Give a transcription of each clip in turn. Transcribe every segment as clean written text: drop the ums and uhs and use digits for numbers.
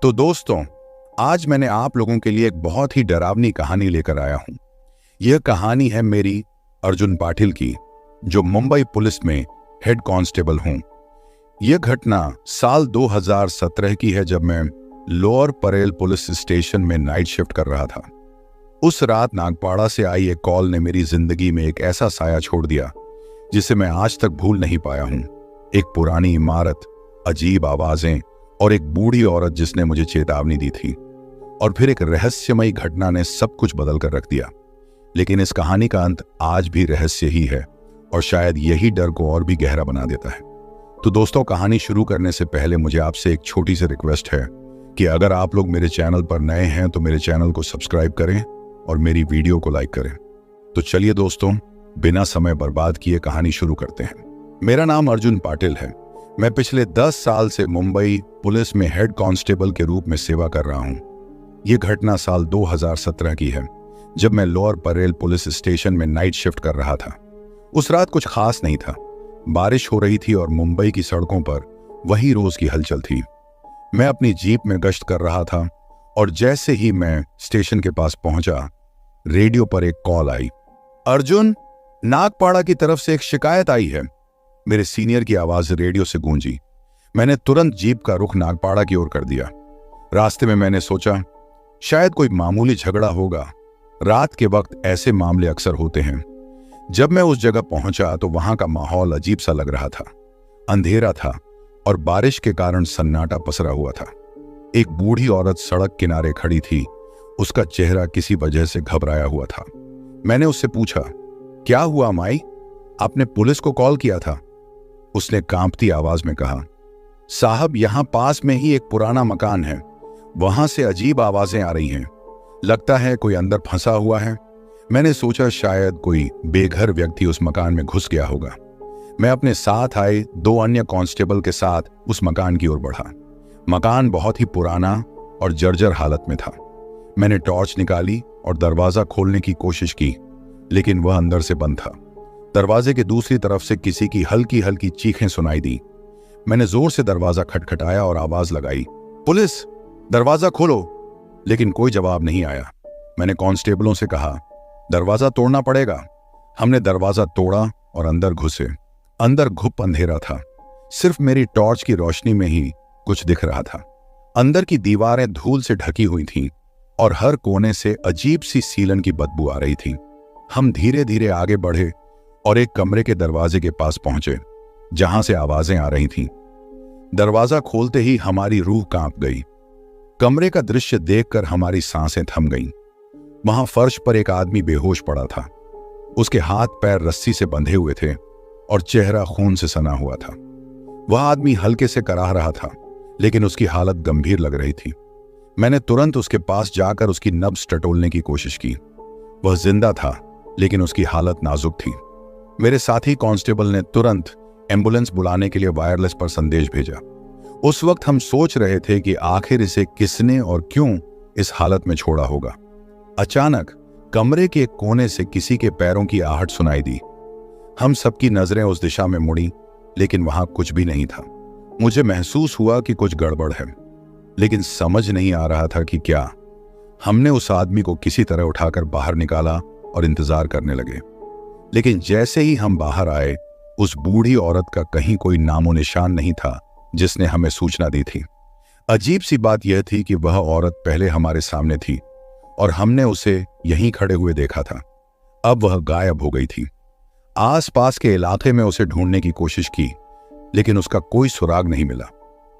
तो दोस्तों, आज मैंने आप लोगों के लिए एक बहुत ही डरावनी कहानी लेकर आया हूं। यह कहानी है मेरी अर्जुन पाटिल की, जो मुंबई पुलिस में हेड कांस्टेबल हूं। यह घटना साल 2017 की है, जब मैं लोअर परेल पुलिस स्टेशन में नाइट शिफ्ट कर रहा था। उस रात नागपाड़ा से आई एक कॉल ने मेरी जिंदगी में एक ऐसा साया छोड़ दिया जिसे मैं आज तक भूल नहीं पाया हूं। एक पुरानी इमारत, अजीब आवाजें और एक बूढ़ी औरत जिसने मुझे चेतावनी दी थी। और फिर एक रहस्यमयी घटना ने सब कुछ बदल कर रख दिया। लेकिन इस कहानी का अंत आज भी रहस्य ही है, और शायद यही डर को और भी गहरा बना देता है। तो दोस्तों, कहानी शुरू करने से पहले मुझे आपसे एक छोटी सी रिक्वेस्ट है कि अगर आप लोग मेरे चैनल पर नए हैं तो मेरे चैनल को सब्सक्राइब करें और मेरी वीडियो को लाइक करें। तो चलिए दोस्तों, बिना समय बर्बाद किए कहानी शुरू करते हैं। मेरा नाम अर्जुन पाटिल है। मैं पिछले 10 साल से मुंबई पुलिस में हेड कांस्टेबल के रूप में सेवा कर रहा हूं। यह घटना साल 2017 की है, जब मैं लोअर परेल पुलिस स्टेशन में नाइट शिफ्ट कर रहा था। उस रात कुछ खास नहीं था। बारिश हो रही थी और मुंबई की सड़कों पर वही रोज की हलचल थी। मैं अपनी जीप में गश्त कर रहा था और जैसे ही मैं स्टेशन के पास पहुंचा, रेडियो पर एक कॉल आई। अर्जुन, नागपाड़ा की तरफ से एक शिकायत आई है। मेरे सीनियर की आवाज रेडियो से गूंजी। मैंने तुरंत जीप का रुख नागपाड़ा की ओर कर दिया। रास्ते में मैंने सोचा, शायद कोई मामूली झगड़ा होगा। रात के वक्त ऐसे मामले अक्सर होते हैं। जब मैं उस जगह पहुंचा तो वहां का माहौल अजीब सा लग रहा था। अंधेरा था और बारिश के कारण सन्नाटा पसरा हुआ था। एक बूढ़ी औरत सड़क किनारे खड़ी थी। उसका चेहरा किसी वजह से घबराया हुआ था। मैंने उससे पूछा, क्या हुआ माई? आपने पुलिस को कॉल किया था? उसने कांपती आवाज में कहा, साहब, यहां पास में ही एक पुराना मकान है। वहां से अजीब आवाजें आ रही हैं। लगता है कोई अंदर फंसा हुआ है। मैंने सोचा शायद कोई बेघर व्यक्ति उस मकान में घुस गया होगा। मैं अपने साथ आए 2 अन्य कांस्टेबल के साथ उस मकान की ओर बढ़ा। मकान बहुत ही पुराना और जर्जर हालत में था। मैंने टॉर्च निकाली और दरवाजा खोलने की कोशिश की, लेकिन वह अंदर से बंद था। दरवाजे के दूसरी तरफ से किसी की हल्की हल्की चीखें सुनाई दी। मैंने जोर से दरवाजा खटखटाया और आवाज लगाई, पुलिस, दरवाजा खोलो। लेकिन कोई जवाब नहीं आया। मैंने कांस्टेबलों से कहा, दरवाजा तोड़ना पड़ेगा। हमने दरवाजा तोड़ा और अंदर घुसे। अंदर घुप अंधेरा था। सिर्फ मेरी टॉर्च की रोशनी में ही कुछ दिख रहा था। अंदर की दीवारें धूल से ढकी हुई थीं और हर कोने से अजीब सी सीलन की बदबू आ रही थी। हम धीरे धीरे आगे बढ़े और एक कमरे के दरवाजे के पास पहुंचे, जहां से आवाजें आ रही थीं। दरवाजा खोलते ही हमारी रूह कांप गई। कमरे का दृश्य देखकर हमारी सांसें थम गईं। वहां फर्श पर एक आदमी बेहोश पड़ा था। उसके हाथ पैर रस्सी से बंधे हुए थे और चेहरा खून से सना हुआ था। वह आदमी हल्के से कराह रहा था, लेकिन उसकी हालत गंभीर लग रही थी। मैंने तुरंत उसके पास जाकर उसकी नब्ज टटोलने की कोशिश की। वह जिंदा था, लेकिन उसकी हालत नाजुक थी। मेरे साथी कांस्टेबल ने तुरंत एम्बुलेंस बुलाने के लिए वायरलेस पर संदेश भेजा। उस वक्त हम सोच रहे थे कि आखिर इसे किसने और क्यों इस हालत में छोड़ा होगा। अचानक कमरे के एक कोने से किसी के पैरों की आहट सुनाई दी। हम सबकी नजरें उस दिशा में मुड़ी, लेकिन वहां कुछ भी नहीं था। मुझे महसूस हुआ कि कुछ गड़बड़ है, लेकिन समझ नहीं आ रहा था कि क्या। हमने उस आदमी को किसी तरह उठाकर बाहर निकाला और इंतजार करने लगे। लेकिन जैसे ही हम बाहर आए, उस बूढ़ी औरत का कहीं कोई नामो निशान नहीं था जिसने हमें सूचना दी थी। अजीब सी बात यह थी कि वह औरत पहले हमारे सामने थी और हमने उसे यहीं खड़े हुए देखा था। अब वह गायब हो गई थी। आसपास के इलाके में उसे ढूंढने की कोशिश की, लेकिन उसका कोई सुराग नहीं मिला।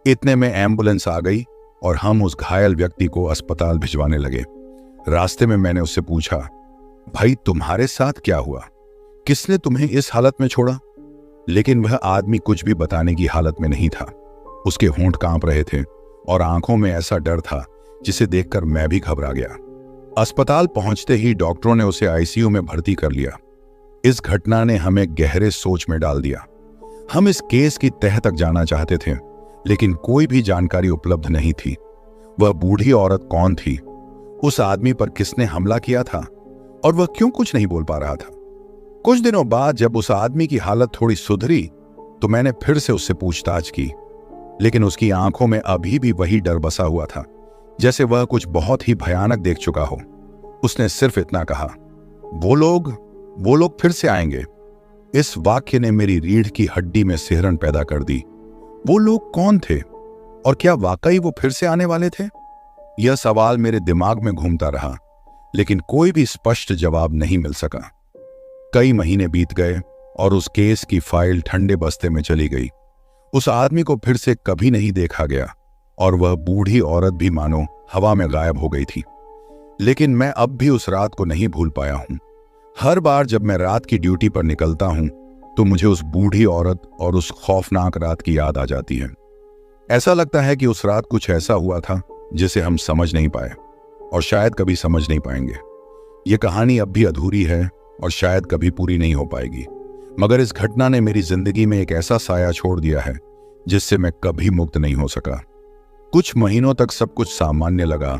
इतने में एम्बुलेंस आ गई और हम उस घायल व्यक्ति को अस्पताल भिजवाने लगे। रास्ते में मैंने उससे पूछा, भाई, तुम्हारे साथ क्या हुआ? किसने तुम्हें इस हालत में छोड़ा? लेकिन वह आदमी कुछ भी बताने की हालत में नहीं था। उसके होंठ कांप रहे थे और आंखों में ऐसा डर था जिसे देखकर मैं भी घबरा गया। अस्पताल पहुंचते ही डॉक्टरों ने उसे आईसीयू में भर्ती कर लिया। इस घटना ने हमें गहरे सोच में डाल दिया। हम इस केस की तह तक जाना चाहते थे, लेकिन कोई भी जानकारी उपलब्ध नहीं थी। वह बूढ़ी औरत कौन थी? उस आदमी पर किसने हमला किया था? और वह क्यों कुछ नहीं बोल पा रहा था? कुछ दिनों बाद जब उस आदमी की हालत थोड़ी सुधरी, तो मैंने फिर से उससे पूछताछ की। लेकिन उसकी आंखों में अभी भी वही डर बसा हुआ था, जैसे वह कुछ बहुत ही भयानक देख चुका हो। उसने सिर्फ इतना कहा, वो लोग फिर से आएंगे। इस वाक्य ने मेरी रीढ़ की हड्डी में सिहरन पैदा कर दी। वो लोग कौन थे और क्या वाकई वो फिर से आने वाले थे? यह सवाल मेरे दिमाग में घूमता रहा, लेकिन कोई भी स्पष्ट जवाब नहीं मिल सका। कई महीने बीत गए और उस केस की फाइल ठंडे बस्ते में चली गई। उस आदमी को फिर से कभी नहीं देखा गया और वह बूढ़ी औरत भी मानो हवा में गायब हो गई थी। लेकिन मैं अब भी उस रात को नहीं भूल पाया हूं। हर बार जब मैं रात की ड्यूटी पर निकलता हूं तो मुझे उस बूढ़ी औरत और उस खौफनाक रात की याद आ जाती है। ऐसा लगता है कि उस रात कुछ ऐसा हुआ था जिसे हम समझ नहीं पाए और शायद कभी समझ नहीं पाएंगे। ये कहानी अब भी अधूरी है और शायद कभी पूरी नहीं हो पाएगी, मगर इस घटना ने मेरी जिंदगी में एक ऐसा साया छोड़ दिया है जिससे मैं कभी मुक्त नहीं हो सका। कुछ महीनों तक सब कुछ सामान्य लगा,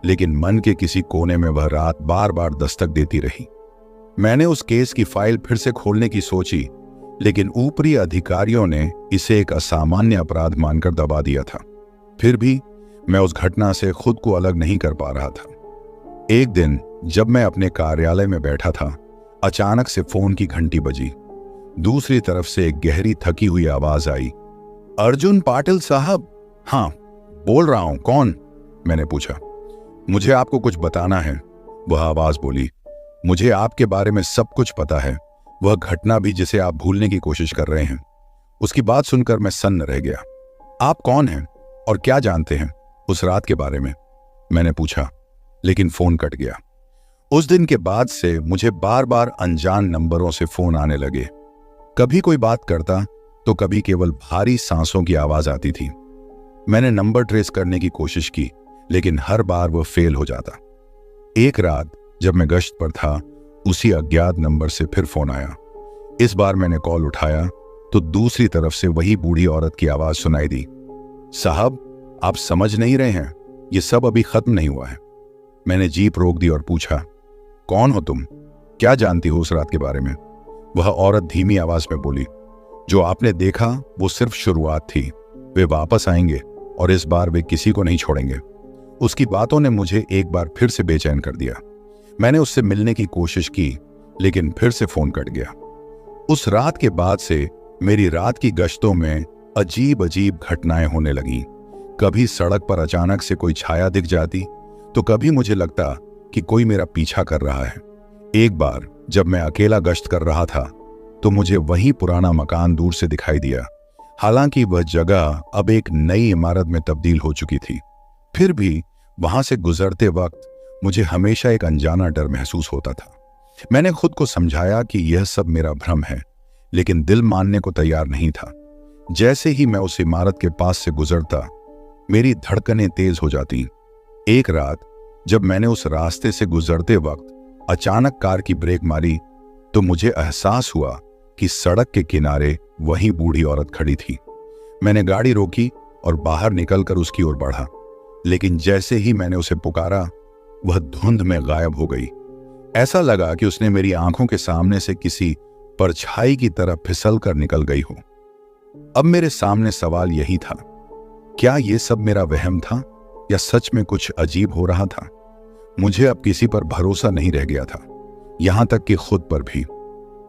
लेकिन मन के किसी कोने में वह रात बार बार दस्तक देती रही। मैंने उस केस की फाइल फिर से खोलने की सोची, लेकिन ऊपरी अधिकारियों ने इसे एक असामान्य अपराध मानकर दबा दिया था। फिर भी मैं उस घटना से खुद को अलग नहीं कर पा रहा था। एक दिन जब मैं अपने कार्यालय में बैठा था, अचानक से फोन की घंटी बजी। दूसरी तरफ से एक गहरी थकी हुई आवाज आई, अर्जुन पाटिल साहब। हाँ, बोल रहा हूं, कौन? मैंने पूछा। मुझे आपको कुछ बताना है, वह आवाज बोली। मुझे आपके बारे में सब कुछ पता है, वह घटना भी जिसे आप भूलने की कोशिश कर रहे हैं। उसकी बात सुनकर मैं सन्न रह गया। आप कौन हैं और क्या जानते हैं उस रात के बारे में? मैंने पूछा, लेकिन फोन कट गया। उस दिन के बाद से मुझे बार बार अनजान नंबरों से फोन आने लगे। कभी कोई बात करता तो कभी केवल भारी सांसों की आवाज आती थी। मैंने नंबर ट्रेस करने की कोशिश की, लेकिन हर बार वह फेल हो जाता। एक रात जब मैं गश्त पर था, उसी अज्ञात नंबर से फिर फोन आया। इस बार मैंने कॉल उठाया तो दूसरी तरफ से वही बूढ़ी औरत की आवाज सुनाई दी, साहब आप समझ नहीं रहे हैं, ये सब अभी खत्म नहीं हुआ है। मैंने जीप रोक दी और पूछा, कौन हो तुम? क्या जानती हो उस रात के बारे में? वह औरत धीमी आवाज में बोली, जो आपने देखा वो सिर्फ शुरुआत थी। वे वापस आएंगे और इस बार वे किसी को नहीं छोड़ेंगे। उसकी बातों ने मुझे एक बार फिर से बेचैन कर दिया। मैंने उससे मिलने की कोशिश की, लेकिन फिर से फोन कट गया। उस रात के बाद से मेरी रात की गश्तों में अजीब अजीब घटनाएं होने लगीं। कभी सड़क पर अचानक से कोई छाया दिख जाती तो कभी मुझे लगता कि कोई मेरा पीछा कर रहा है। एक बार जब मैं अकेला गश्त कर रहा था तो मुझे वही पुराना मकान दूर से दिखाई दिया, हालांकि वह जगह अब एक नई इमारत में तब्दील हो चुकी थी। फिर भी वहां से गुजरते वक्त मुझे हमेशा एक अनजाना डर महसूस होता था। मैंने खुद को समझाया कि यह सब मेरा भ्रम है, लेकिन दिल मानने को तैयार नहीं था। जैसे ही मैं उस इमारत के पास से गुजरता, मेरी धड़कनें तेज हो जाती। एक रात जब मैंने उस रास्ते से गुजरते वक्त अचानक कार की ब्रेक मारी तो मुझे एहसास हुआ कि सड़क के किनारे वही बूढ़ी औरत खड़ी थी। मैंने गाड़ी रोकी और बाहर निकलकर उसकी ओर बढ़ा, लेकिन जैसे ही मैंने उसे पुकारा, वह धुंध में गायब हो गई। ऐसा लगा कि उसने मेरी आंखों के सामने से किसी परछाई की तरह फिसल कर निकल गई हो। अब मेरे सामने सवाल यही था, क्या यह सब मेरा वहम था या सच में कुछ अजीब हो रहा था? मुझे अब किसी पर भरोसा नहीं रह गया था, यहां तक कि खुद पर भी।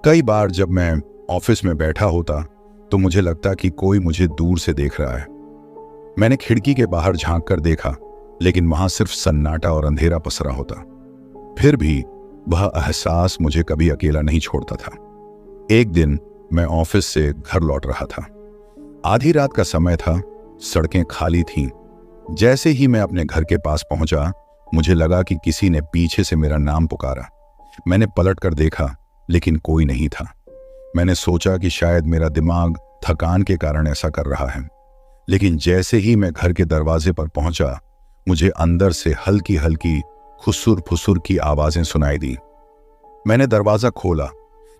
कई बार जब मैं ऑफिस में बैठा होता तो मुझे लगता कि कोई मुझे दूर से देख रहा है। मैंने खिड़की के बाहर झांक कर देखा, लेकिन वहां सिर्फ सन्नाटा और अंधेरा पसरा होता। फिर भी वह एहसास मुझे कभी अकेला नहीं छोड़ता था। एक दिन मैं ऑफिस से घर लौट रहा था। आधी रात का समय था, सड़कें खाली थीं। जैसे ही मैं अपने घर के पास पहुंचा, मुझे लगा कि किसी ने पीछे से मेरा नाम पुकारा। मैंने पलट कर देखा, लेकिन कोई नहीं था। मैंने सोचा कि शायद मेरा दिमाग थकान के कारण ऐसा कर रहा है, लेकिन जैसे ही मैं घर के दरवाजे पर पहुंचा, मुझे अंदर से हल्की हल्की खुसुर फुसुर की आवाजें सुनाई दी। मैंने दरवाजा खोला,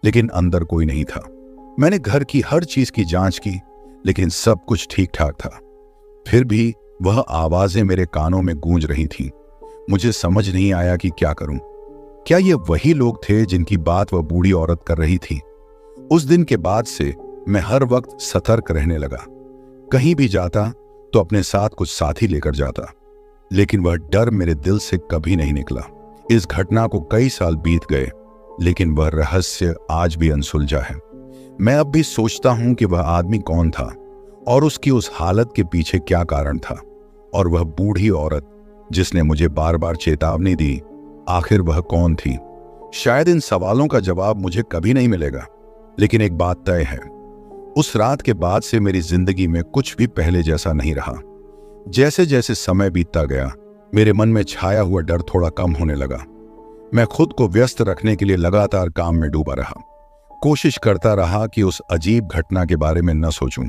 लेकिन अंदर कोई नहीं था। मैंने घर की हर चीज की जांच की, लेकिन सब कुछ ठीक ठाक था। फिर भी वह आवाजें मेरे कानों में गूंज रही थीं। मुझे समझ नहीं आया कि क्या करूं। क्या ये वही लोग थे जिनकी बात वह बूढ़ी औरत कर रही थी? उस दिन के बाद से मैं हर वक्त सतर्क रहने लगा। कहीं भी जाता तो अपने साथ कुछ साथी लेकर जाता, लेकिन वह डर मेरे दिल से कभी नहीं निकला। इस घटना को कई साल बीत गए, लेकिन वह रहस्य आज भी अनसुलझा है। मैं अब भी सोचता हूं कि वह आदमी कौन था और उसकी उस हालत के पीछे क्या कारण था, और वह बूढ़ी औरत जिसने मुझे बार बार चेतावनी दी, आखिर वह कौन थी। शायद इन सवालों का जवाब मुझे कभी नहीं मिलेगा, लेकिन एक बात तय है, उस रात के बाद से मेरी जिंदगी में कुछ भी पहले जैसा नहीं रहा। जैसे जैसे समय बीतता गया, मेरे मन में छाया हुआ डर थोड़ा कम होने लगा। मैं खुद को व्यस्त रखने के लिए लगातार काम में डूबा रहा, कोशिश करता रहा कि उस अजीब घटना के बारे में न सोचूं,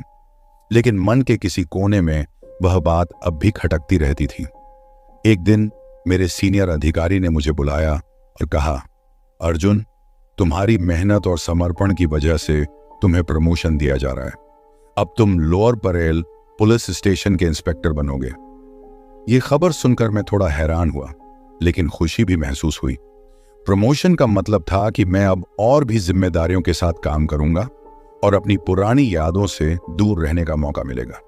लेकिन मन के किसी कोने में वह बात अब भी खटकती रहती थी। एक दिन मेरे सीनियर अधिकारी ने मुझे बुलाया और कहा, अर्जुन, तुम्हारी मेहनत और समर्पण की वजह से तुम्हें प्रमोशन दिया जा रहा है। अब तुम लोअर परेल पुलिस स्टेशन के इंस्पेक्टर बनोगे। ये खबर सुनकर मैं थोड़ा हैरान हुआ, लेकिन खुशी भी महसूस हुई। प्रमोशन का मतलब था कि मैं अब और भी जिम्मेदारियों के साथ काम करूंगा और अपनी पुरानी यादों से दूर रहने का मौका मिलेगा।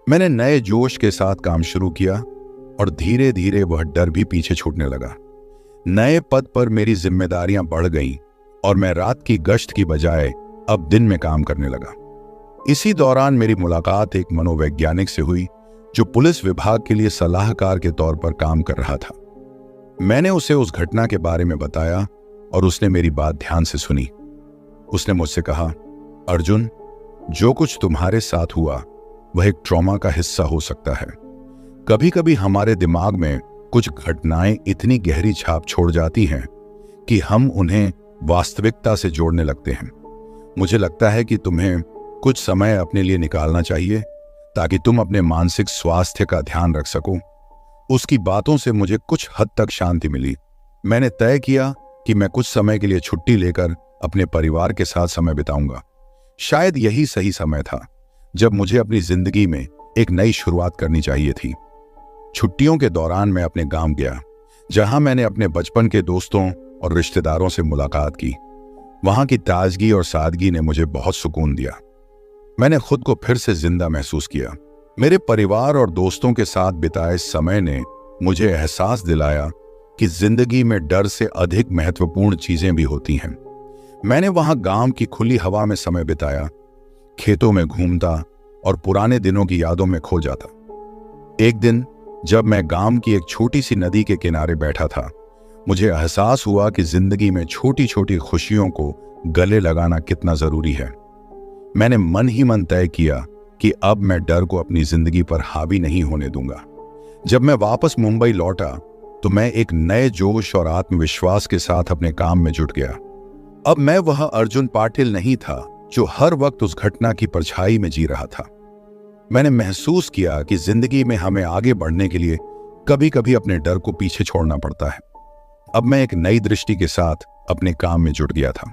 मैंने नए जोश के साथ काम शुरू किया और धीरे धीरे वह डर भी पीछे छूटने लगा। नए पद पर मेरी जिम्मेदारियां बढ़ गईं और मैं रात की गश्त की बजाय अब दिन में काम करने लगा। इसी दौरान मेरी मुलाकात एक मनोवैज्ञानिक से हुई जो पुलिस विभाग के लिए सलाहकार के तौर पर काम कर रहा था। मैंने उसे उस घटना के बारे में बताया और उसने मेरी बात ध्यान से सुनी। उसने मुझसे कहा, अर्जुन, जो कुछ तुम्हारे साथ हुआ वह एक ट्रॉमा का हिस्सा हो सकता है। कभी कभी हमारे दिमाग में कुछ घटनाएं इतनी गहरी छाप छोड़ जाती हैं कि हम उन्हें वास्तविकता से जोड़ने लगते हैं। मुझे लगता है कि तुम्हें कुछ समय अपने लिए निकालना चाहिए ताकि तुम अपने मानसिक स्वास्थ्य का ध्यान रख सको। उसकी बातों से मुझे कुछ हद तक शांति मिली। मैंने तय किया कि मैं कुछ समय के लिए छुट्टी लेकर अपने परिवार के साथ समय बिताऊंगा। शायद यही सही समय था जब मुझे अपनी जिंदगी में एक नई शुरुआत करनी चाहिए थी। छुट्टियों के दौरान मैं अपने गांव गया, जहां मैंने अपने बचपन के दोस्तों और रिश्तेदारों से मुलाकात की। वहां की ताजगी और सादगी ने मुझे बहुत सुकून दिया। मैंने खुद को फिर से जिंदा महसूस किया। मेरे परिवार और दोस्तों के साथ बिताए समय ने मुझे एहसास दिलाया कि जिंदगी में डर से अधिक महत्वपूर्ण चीजें भी होती हैं। मैंने वहां गांव की खुली हवा में समय बिताया, खेतों में घूमता और पुराने दिनों की यादों में खो जाता। एक दिन जब मैं गांव की एक छोटी सी नदी के किनारे बैठा था, मुझे एहसास हुआ कि जिंदगी में छोटी छोटी खुशियों को गले लगाना कितना जरूरी है। मैंने मन ही मन तय किया कि अब मैं डर को अपनी जिंदगी पर हावी नहीं होने दूंगा। जब मैं वापस मुंबई लौटा तो मैं एक नए जोश और आत्मविश्वास के साथ अपने काम में जुट गया। अब मैं वह अर्जुन पाटिल नहीं था जो हर वक्त उस घटना की परछाई में जी रहा था। मैंने महसूस किया कि जिंदगी में हमें आगे बढ़ने के लिए कभी कभी अपने डर को पीछे छोड़ना पड़ता है। अब मैं एक नई दृष्टि के साथ अपने काम में जुट गया था।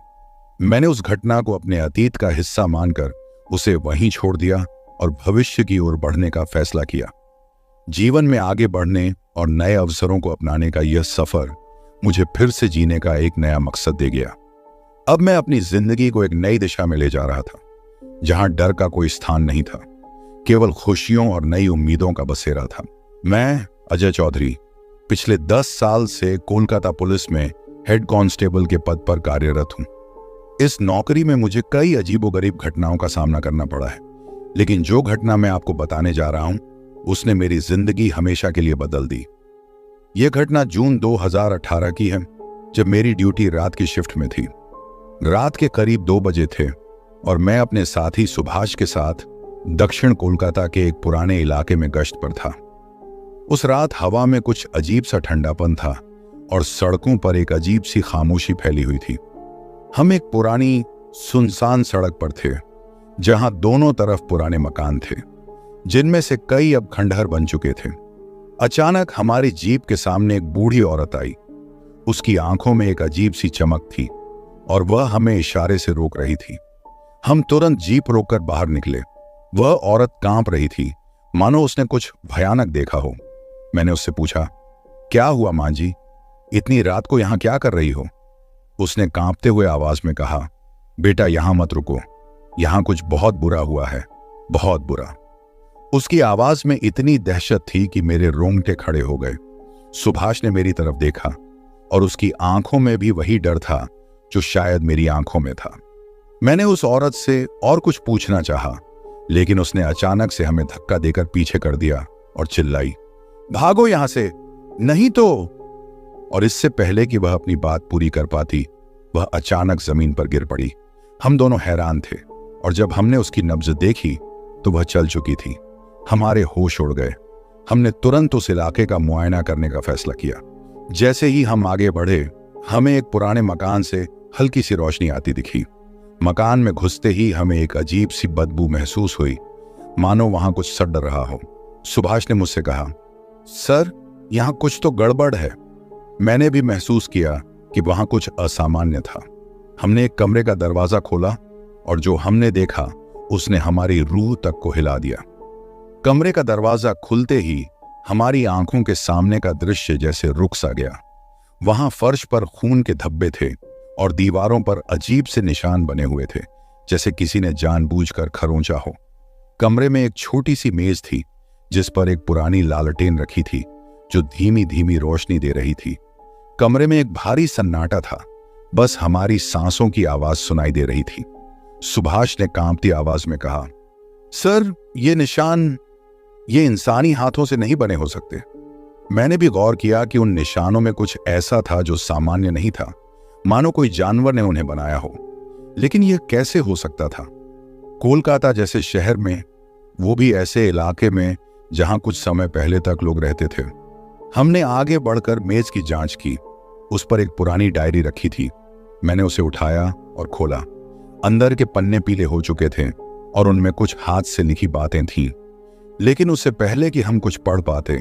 मैंने उस घटना को अपने अतीत का हिस्सा मानकर उसे वहीं छोड़ दिया और भविष्य की ओर बढ़ने का फैसला किया। जीवन में आगे बढ़ने और नए अवसरों को अपनाने का यह सफर मुझे फिर से जीने का एक नया मकसद दे गया। अब मैं अपनी जिंदगी को एक नई दिशा में ले जा रहा था, जहां डर का कोई स्थान नहीं था, केवल खुशियों और नई उम्मीदों का बसेरा था। मैं अजय चौधरी पिछले 10 साल से कोलकाता पुलिस में हेड कांस्टेबल के पद पर कार्यरत हूं। इस नौकरी में मुझे कई अजीबोगरीब घटनाओं का सामना करना पड़ा है, लेकिन जो घटना मैं आपको बताने जा रहा हूं उसने मेरी जिंदगी हमेशा के लिए बदल दी। यह घटना जून 2018 की है, जब मेरी ड्यूटी रात की शिफ्ट में थी। रात के करीब 2 बजे थे और मैं अपने साथी सुभाष के साथ दक्षिण कोलकाता के एक पुराने इलाके में गश्त पर था। उस रात हवा में कुछ अजीब सा ठंडापन था और सड़कों पर एक अजीब सी खामोशी फैली हुई थी। हम एक पुरानी सुनसान सड़क पर थे, जहां दोनों तरफ पुराने मकान थे, जिनमें से कई अब खंडहर बन चुके थे। अचानक हमारी जीप के सामने एक बूढ़ी औरत आई। उसकी आंखों में एक अजीब सी चमक थी और वह हमें इशारे से रोक रही थी। हम तुरंत जीप रोककर बाहर निकले। वह औरत कांप रही थी, मानो उसने कुछ भयानक देखा हो। मैंने उससे पूछा, क्या हुआ मां जी, इतनी रात को यहां क्या कर रही हो? उसने कांपते हुए आवाज में कहा, बेटा यहां मत रुको, यहां कुछ बहुत बुरा हुआ है, बहुत बुरा। उसकी आवाज में इतनी दहशत थी कि मेरे रोंगटे खड़े हो गए। सुभाष ने मेरी तरफ देखा और उसकी आंखों में भी वही डर था जो शायद मेरी आंखों में था। मैंने उस औरत से और कुछ पूछना चाहा, लेकिन उसने अचानक से हमें धक्का देकर पीछे कर दिया और चिल्लाई, भागो यहां से, नहीं तो। और इससे पहले कि वह अपनी बात पूरी कर पाती, वह अचानक जमीन पर गिर पड़ी। हम दोनों हैरान थे और जब हमने उसकी नब्ज देखी तो वह चल चुकी थी। हमारे होश उड़ गए। हमने तुरंत उस इलाके का मुआयना करने का फैसला किया। जैसे ही हम आगे बढ़े, हमें एक पुराने मकान से हल्की सी रोशनी आती दिखी। मकान में घुसते ही हमें एक अजीब सी बदबू महसूस हुई, मानो वहां कुछ सड़ रहा हो। सुभाष ने मुझसे कहा, सर, यहां कुछ तो गड़बड़ है। मैंने भी महसूस किया कि वहां कुछ असामान्य था। हमने एक कमरे का दरवाजा खोला और जो हमने देखा उसने हमारी रूह तक को हिला दिया। कमरे का दरवाजा खुलते ही हमारी आंखों के सामने का दृश्य जैसे रुक सा गया। वहां फर्श पर खून के धब्बे थे और दीवारों पर अजीब से निशान बने हुए थे, जैसे किसी ने जानबूझकर खरोंचा हो। कमरे में एक छोटी सी मेज थी जिस पर एक पुरानी लालटेन रखी थी जो धीमी धीमी रोशनी दे रही थी। कमरे में एक भारी सन्नाटा था, बस हमारी सांसों की आवाज सुनाई दे रही थी। सुभाष ने कांपती आवाज में कहा, सर, ये निशान ये इंसानी हाथों से नहीं बने हो सकते। मैंने भी गौर किया कि उन निशानों में कुछ ऐसा था जो सामान्य नहीं था, मानो कोई जानवर ने उन्हें बनाया हो। लेकिन यह कैसे हो सकता था? कोलकाता जैसे शहर में, वो भी ऐसे इलाके में जहां कुछ समय पहले तक लोग रहते थे। हमने आगे बढ़कर मेज की जांच की। उस पर एक पुरानी डायरी रखी थी। मैंने उसे उठाया और खोला। अंदर के पन्ने पीले हो चुके थे और उनमें कुछ हाथ से लिखी बातें थीं। लेकिन उससे पहले कि हम कुछ पढ़ पाते,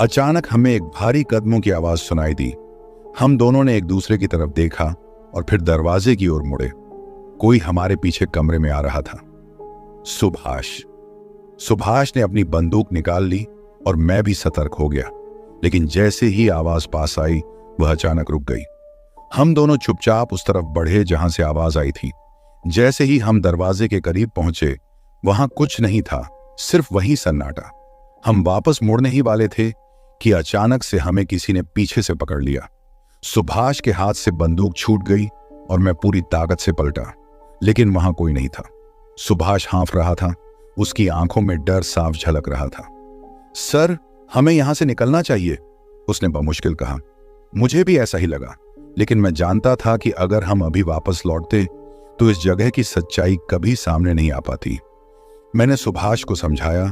अचानक हमें एक भारी कदमों की आवाज सुनाई दी। हम दोनों ने एक दूसरे की तरफ देखा और फिर दरवाजे की ओर मुड़े। कोई हमारे पीछे कमरे में आ रहा था। सुभाष ने अपनी बंदूक निकाल ली और मैं भी सतर्क हो गया। लेकिन जैसे ही आवाज पास आई, वह अचानक रुक गई। हम दोनों चुपचाप उस तरफ बढ़े जहां से आवाज आई थी। जैसे ही हम दरवाजे के करीब पहुंचे, वहां कुछ नहीं था, सिर्फ वही सन्नाटा। हम वापस मुड़ने ही वाले थे कि अचानक से हमें किसी ने पीछे से पकड़ लिया। सुभाष के हाथ से बंदूक छूट गई और मैं पूरी ताकत से पलटा, लेकिन वहां कोई नहीं था। सुभाष हाँफ रहा था, उसकी आंखों में डर साफ झलक रहा था। सर, हमें यहां से निकलना चाहिए, उसने बमुश्किल कहा। मुझे भी ऐसा ही लगा, लेकिन मैं जानता था कि अगर हम अभी वापस लौटते तो इस जगह की सच्चाई कभी सामने नहीं आ पाती। मैंने सुभाष को समझाया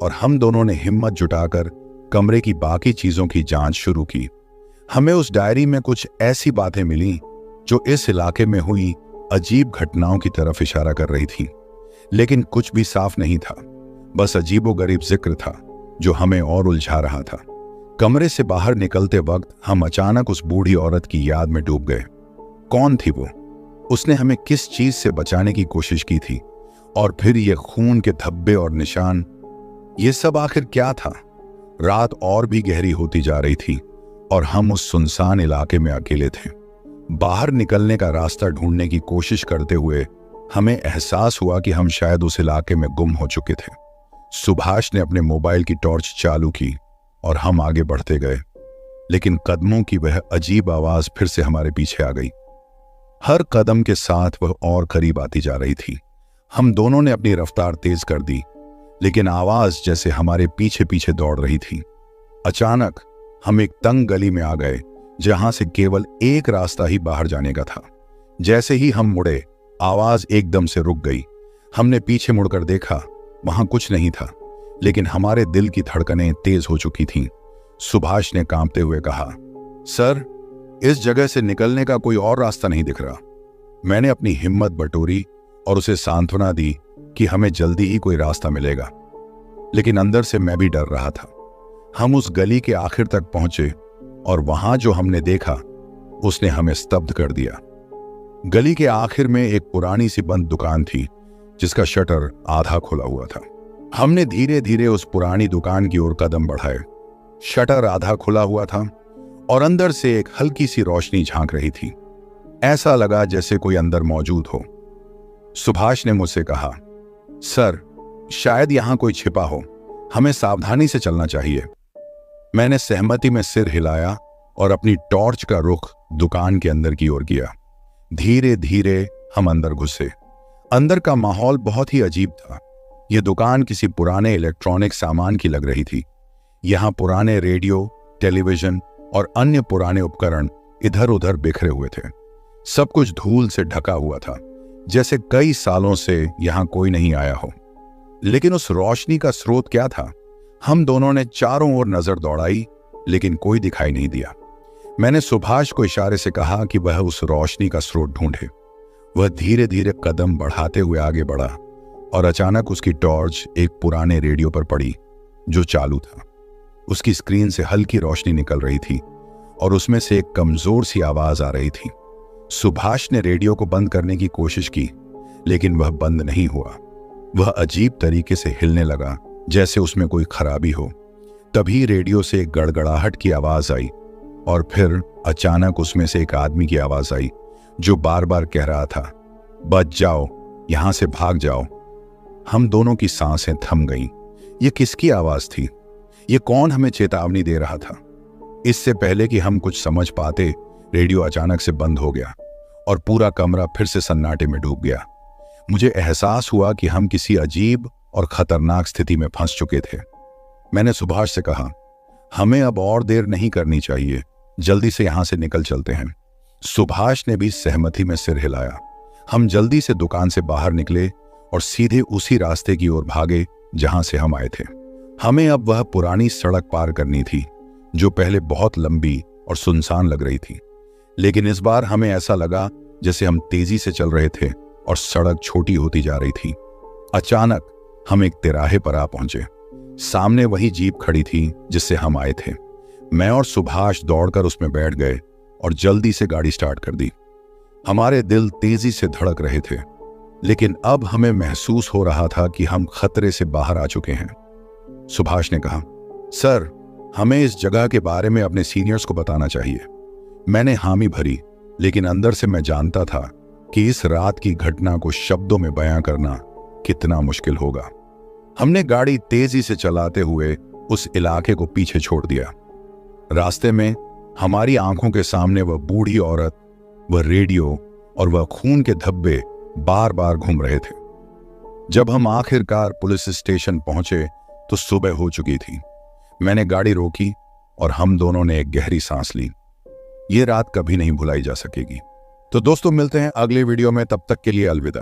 और हम दोनों ने हिम्मत जुटाकर कमरे की बाकी चीजों की जांच शुरू की। हमें उस डायरी में कुछ ऐसी बातें मिली जो इस इलाके में हुई अजीब घटनाओं की तरफ इशारा कर रही थी, लेकिन कुछ भी साफ नहीं था। बस अजीबोगरीब जिक्र था जो हमें और उलझा रहा था। कमरे से बाहर निकलते वक्त हम अचानक उस बूढ़ी औरत की याद में डूब गए। कौन थी वो? उसने हमें किस चीज से बचाने की कोशिश की थी? और फिर ये खून के धब्बे और निशान, ये सब आखिर क्या था? रात और भी गहरी होती जा रही थी और हम उस सुनसान इलाके में अकेले थे। बाहर निकलने का रास्ता ढूंढने की कोशिश करते हुए हमें एहसास हुआ कि हम शायद उस इलाके में गुम हो चुके थे। सुभाष ने अपने मोबाइल की टॉर्च चालू की और हम आगे बढ़ते गए, लेकिन कदमों की वह अजीब आवाज फिर से हमारे पीछे आ गई। हर कदम के साथ वह और करीब आती जा रही थी। हम दोनों ने अपनी रफ्तार तेज कर दी, लेकिन आवाज जैसे हमारे पीछे पीछे दौड़ रही थी। अचानक हम एक तंग गली में आ गए जहां से केवल एक रास्ता ही बाहर जाने का था। जैसे ही हम मुड़े, आवाज एकदम से रुक गई। हमने पीछे मुड़कर देखा, वहां कुछ नहीं था, लेकिन हमारे दिल की धड़कनें तेज हो चुकी थीं। सुभाष ने कांपते हुए कहा, सर, इस जगह से निकलने का कोई और रास्ता नहीं दिख रहा। मैंने अपनी हिम्मत बटोरी और उसे सांत्वना दी कि हमें जल्दी ही कोई रास्ता मिलेगा, लेकिन अंदर से मैं भी डर रहा था। हम उस गली के आखिर तक पहुंचे और वहां जो हमने देखा उसने हमें स्तब्ध कर दिया। गली के आखिर में एक पुरानी सी बंद दुकान थी जिसका शटर आधा खुला हुआ था। हमने धीरे धीरे उस पुरानी दुकान की ओर कदम बढ़ाए। शटर आधा खुला हुआ था और अंदर से एक हल्की सी रोशनी झांक रही थी। ऐसा लगा जैसे कोई अंदर मौजूद हो। सुभाष ने मुझसे कहा, सर, शायद यहां कोई छिपा हो, हमें सावधानी से चलना चाहिए। मैंने सहमति में सिर हिलाया और अपनी टॉर्च का रुख दुकान के अंदर की ओर किया। धीरे धीरे हम अंदर घुसे। अंदर का माहौल बहुत ही अजीब था। यह दुकान किसी पुराने इलेक्ट्रॉनिक सामान की लग रही थी। यहां पुराने रेडियो, टेलीविजन और अन्य पुराने उपकरण इधर उधर बिखरे हुए थे। सब कुछ धूल से ढका हुआ था, जैसे कई सालों से यहां कोई नहीं आया हो। लेकिन उस रोशनी का स्रोत क्या था? हम दोनों ने चारों ओर नजर दौड़ाई, लेकिन कोई दिखाई नहीं दिया। मैंने सुभाष को इशारे से कहा कि वह उस रोशनी का स्रोत ढूंढे। वह धीरे धीरे कदम बढ़ाते हुए आगे बढ़ा और अचानक उसकी टॉर्च एक पुराने रेडियो पर पड़ी जो चालू था। उसकी स्क्रीन से हल्की रोशनी निकल रही थी और उसमें से एक कमजोर सी आवाज आ रही थी। सुभाष ने रेडियो को बंद करने की कोशिश की, लेकिन वह बंद नहीं हुआ। वह अजीब तरीके से हिलने लगा, जैसे उसमें कोई खराबी हो। तभी रेडियो से एक गड़गड़ाहट की आवाज आई और फिर अचानक उसमें से एक आदमी की आवाज आई जो बार बार कह रहा था, बच जाओ, यहां से भाग जाओ। हम दोनों की सांसें थम गईं। यह किसकी आवाज थी? ये कौन हमें चेतावनी दे रहा था? इससे पहले कि हम कुछ समझ पाते, रेडियो अचानक से बंद हो गया और पूरा कमरा फिर से सन्नाटे में डूब गया। मुझे एहसास हुआ कि हम किसी अजीब और खतरनाक स्थिति में फंस चुके थे। मैंने सुभाष से कहा, हमें अब और देर नहीं करनी चाहिए, जल्दी से यहां से निकल चलते हैं। सुभाष ने भी सहमति में सिर हिलाया। हम जल्दी से दुकान से बाहर निकले और सीधे उसी रास्ते की ओर भागे जहां से हम आए थे। हमें अब वह पुरानी सड़क पार करनी थी जो पहले बहुत लंबी और सुनसान लग रही थी, लेकिन इस बार हमें ऐसा लगा जैसे हम तेजी से चल रहे थे और सड़क छोटी होती जा रही थी। अचानक हम एक तिराहे पर आ पहुंचे। सामने वही जीप खड़ी थी जिससे हम आए थे। मैं और सुभाष दौड़कर उसमें बैठ गए और जल्दी से गाड़ी स्टार्ट कर दी। हमारे दिल तेजी से धड़क रहे थे, लेकिन अब हमें महसूस हो रहा था कि हम खतरे से बाहर आ चुके हैं। सुभाष ने कहा, सर, हमें इस जगह के बारे में अपने सीनियर्स को बताना चाहिए। मैंने हामी भरी, लेकिन अंदर से मैं जानता था कि इस रात की घटना को शब्दों में बयां करना कितना मुश्किल होगा। हमने गाड़ी तेजी से चलाते हुए उस इलाके को पीछे छोड़ दिया। रास्ते में हमारी आंखों के सामने वह बूढ़ी औरत, वह रेडियो और वह खून के धब्बे बार बार घूम रहे थे। जब हम आखिरकार पुलिस स्टेशन पहुंचे तो सुबह हो चुकी थी। मैंने गाड़ी रोकी और हम दोनों ने एक गहरी सांस ली। ये रात कभी नहीं भुलाई जा सकेगी। तो दोस्तों, मिलते हैं अगले वीडियो में। तब तक के लिए अलविदा।